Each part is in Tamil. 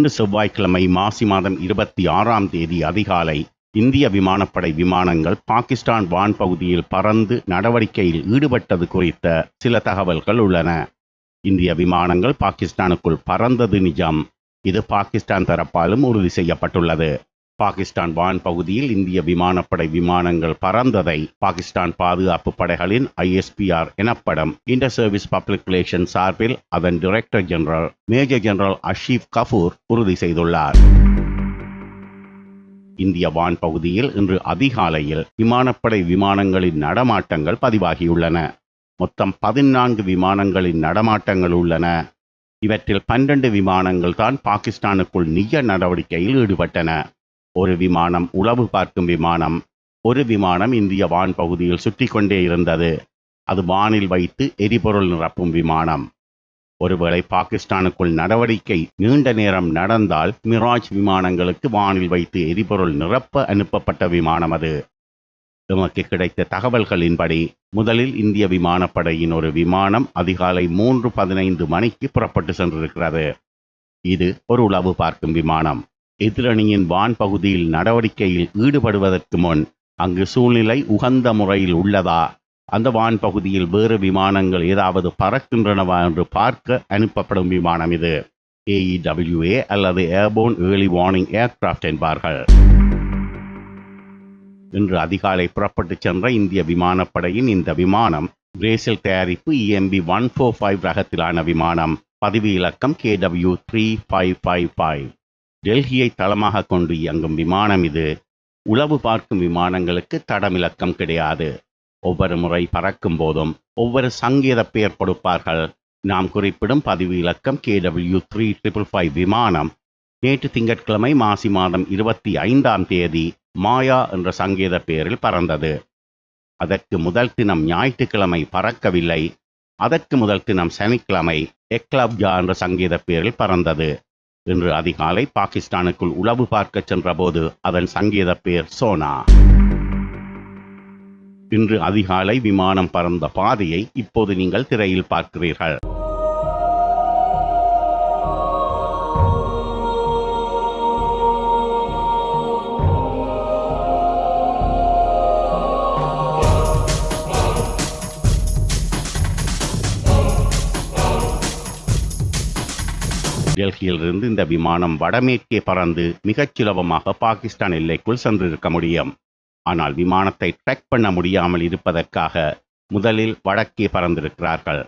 இன்று செவ்வாய்க்கிழமை மாசி மாதம் 26ஆம் தேதி அதிகாலை இந்திய விமானப்படை விமானங்கள் பாகிஸ்தான் வான் பகுதியில் பறந்து நடவடிக்கையில் ஈடுபட்டது குறித்த சில தகவல்கள் உள்ளன. இந்திய விமானங்கள் பாகிஸ்தானுக்குள் பறந்தது நிஜம். இது பாகிஸ்தான் தரப்பாலும் உறுதி செய்யப்பட்டுள்ளது. பாகிஸ்தான் வான் பகுதியில் இந்திய விமானப்படை விமானங்கள் பறந்ததை பாகிஸ்தான் பாதுகாப்பு படைகளின் ISPR எனப்படும் இன்டர் சர்வீஸ் பப்ளிக் ரிலேஷன் சார்பில் அதன் director general major general Asif Ghafoor உறுதி செய்துள்ளார். இந்திய வான் பகுதியில் இன்று அதிகாலையில் விமானப்படை விமானங்களின் நடமாட்டங்கள் பதிவாகியுள்ளன. மொத்தம் 14 விமானங்களின் நடமாட்டங்கள் உள்ளன. இவற்றில் 12 விமானங்கள் தான் பாகிஸ்தானுக்குள் நிஜ நடவடிக்கையில் ஈடுபட்டன. ஒரு விமானம் உளவு பார்க்கும் விமானம். ஒரு விமானம் இந்திய வான் பகுதியில் சுற்றி கொண்டே இருந்தது. அது வானில் வைத்து எரிபொருள் நிரப்பும் விமானம். ஒருவேளை பாகிஸ்தானுக்குள் நடவடிக்கை நீண்ட நேரம் நடந்தால் மிராஜ் விமானங்களுக்கு வானில் வைத்து எரிபொருள் நிரப்ப அனுப்பப்பட்ட விமானம் அது. எமக்கு கிடைத்த தகவல்களின்படி முதலில் இந்திய விமானப்படையின் ஒரு விமானம் அதிகாலை 3:15 மணிக்கு புறப்பட்டு சென்றிருக்கிறது. இது ஒரு உளவு பார்க்கும் விமானம். எதிரணியின் வான் பகுதியில் நடவடிக்கையில் ஈடுபடுவதற்கு முன் அங்கு சூழ்நிலை உகந்த முறையில் உள்ளதா, அந்த வான் பகுதியில் வேறு விமானங்கள் ஏதாவது பறக்கின்றனவா என்று பார்க்க அனுப்பப்படும் விமானம் இது. AEWA அல்லது ஏர்போர்ன் ஏர்லி வார்னிங் ஏர்கிராஃப்ட் என்பார்கள். இன்று அதிகாலை புறப்பட்டு சென்ற இந்திய விமானப்படையின் இந்த விமானம் பிரேசில் தயாரிப்பு EMB-145 ரகத்திலான விமானம். பதிவு இலக்கம் KW3555. டெல்லியை தளமாக கொண்டு இயங்கும் விமானம் இது. உளவு பார்க்கும் விமானங்களுக்கு தடமிலக்கம் கிடையாது. ஒவ்வொரு முறை பறக்கும் போதும் ஒவ்வொரு சங்கேத பெயர் கொடுப்பார்கள். நாம் குறிப்பிடும் பதிவு இலக்கம் KW3555 விமானம் நேற்று திங்கட்கிழமை மாசி மாதம் 25ஆம் தேதி மாயா என்ற சங்கேத பெயரில் பறந்தது. அதற்கு முதல் தினம் ஞாயிற்றுக்கிழமை பறக்கவில்லை. அதற்கு முதல் தினம் சனிக்கிழமை எக்லப்ஜா என்ற சங்கேத பெயரில் பறந்தது. இன்று அதிகாலை பாகிஸ்தானுக்குள் உளவு பார்க்க சென்றபோது அதன் சங்கேத பெயர் சோனா. இன்று அதிகாலை விமானம் பறந்த பாதையை இப்போது நீங்கள் திரையில் பார்க்கிறீர்கள். டெல்லியிலிருந்து இந்த விமானம் வடமேற்கே பறந்து மிகச் சுலபமாக பாகிஸ்தான் எல்லைக்குள் சென்றிருக்க முடியும். ஆனால் விமானத்தை ட்ராக் பண்ண முடியாமல் இருப்பதற்காக முதலில் வடக்கே பறந்திருக்கிறார்கள்.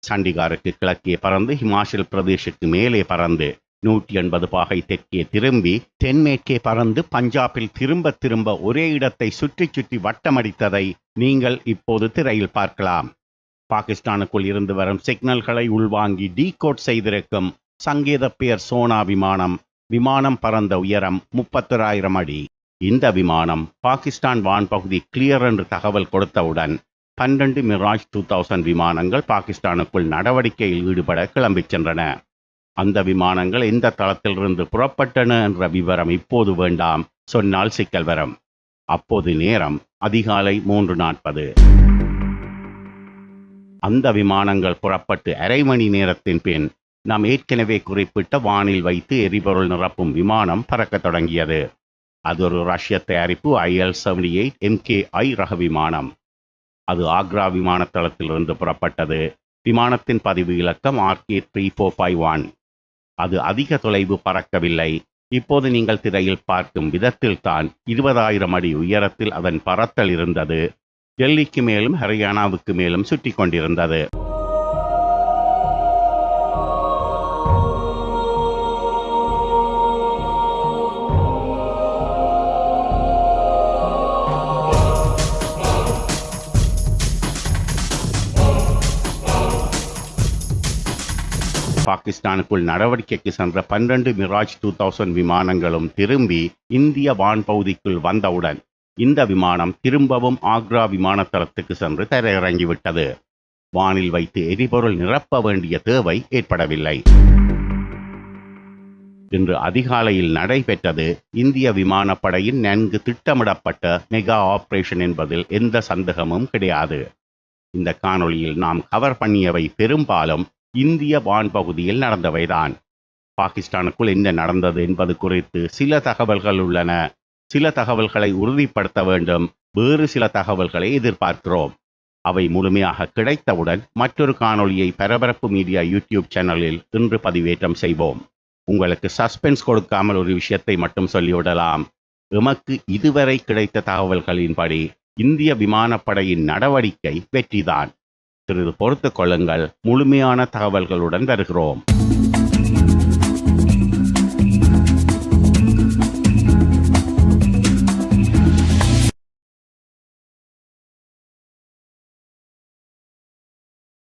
சண்டிகாருக்கு கிழக்கே பறந்து ஹிமாச்சல் பிரதேசுக்கு மேலே பறந்து 180 பாகை தெற்கே திரும்பி தென்மேற்கே பறந்து பஞ்சாபில் திரும்ப திரும்ப ஒரே இடத்தை சுற்றி சுற்றி வட்டமடித்ததை நீங்கள் இப்போது திரையில் பார்க்கலாம். பாகிஸ்தானுக்குள் இருந்து வரும் சிக்னல்களை உள்வாங்கி டீகோட் செய்திருக்கும் சங்கேத பெயர் சோனா விமானம். விமானம் பறந்த உயரம் 31,000 அடி. இந்த விமானம் பாகிஸ்தான் வான் பகுதி கிளியர் என்று தகவல் கொடுத்தவுடன் 12 மிராஜ் 2000 விமானங்கள் பாகிஸ்தானுக்குள் நடவடிக்கையில் ஈடுபட கிளம்பிச் சென்றன. அந்த விமானங்கள் எந்த தளத்திலிருந்து புறப்பட்டன என்ற விவரம் இப்போது வேண்டாம், சொன்னால் சிக்கல் வரும். அப்போது நேரம் அதிகாலை 3:40. அந்த விமானங்கள் புறப்பட்டு அரை மணி நேரத்தின் பின் நாம் ஏற்கனவே குறிப்பிட்ட வானில் வைத்து எரிபொருள் நிரப்பும் விமானம் பறக்க தொடங்கியது. அது ஒரு ரஷ்ய தயாரிப்பு IL-78 MKI ரக விமானம். அது ஆக்ரா விமானத்தளத்திலிருந்து புறப்பட்டது. விமானத்தின் பதிவு இலக்கம் RK3451. அது அதிக தொலைவு பறக்கவில்லை. இப்போது நீங்கள் திரையில் பார்க்கும் விதத்தில் தான் 20,000 அடி உயரத்தில் அதன் பறத்தல் இருந்தது. டெல்லிக்கு மேலும் ஹரியானாவுக்கு மேலும் சுற்றி கொண்டிருந்தது. பாகிஸ்தானுக்குள் நடவடிக்கைக்கு சென்ற 12 மிராஜ் 2000 விமானங்களும் திரும்பி இந்திய வான் பகுதிக்குள் வந்தவுடன் இந்த விமானம் திரும்பவும் ஆக்ரா விமானத்தளத்துக்கு சென்று தரையிறங்கிவிட்டது. வானில் வைத்து எரிபொருள் நிரப்ப வேண்டிய தேவை ஏற்படவில்லை. இன்று அதிகாலையில் நடைபெற்றது இந்திய விமானப்படையின் நன்கு திட்டமிடப்பட்ட மெகா ஆபரேஷன் என்பதில் எந்த சந்தேகமும் கிடையாது. இந்த காணொளியில் நாம் கவர் பண்ணியவை பெரும்பாலும் இந்திய வான் பகுதியில் நடந்தவைதான். பாகிஸ்தானுக்குள் என்ன நடந்தது என்பது குறித்து சில தகவல்கள் உள்ளன. சில தகவல்களை உறுதிப்படுத்த வேண்டும், வேறு சில தகவல்களை எதிர்பார்க்கிறோம். அவை முழுமையாக கிடைத்தவுடன் மற்றொரு காணொளியை பரபரப்பு மீடியா யூடியூப் சேனலில் இன்று பதிவேற்றம் செய்வோம். உங்களுக்கு சஸ்பென்ஸ் கொடுக்காமல் ஒரு விஷயத்தை மட்டும் சொல்லிவிடலாம். எமக்கு இதுவரை கிடைத்த தகவல்களின்படி இந்திய விமானப்படையின் நடவடிக்கை வெற்றிதான். சிறிது பொறுத்துக் கொள்ளுங்கள், முழுமையான தகவல்களுடன் வருகிறோம்.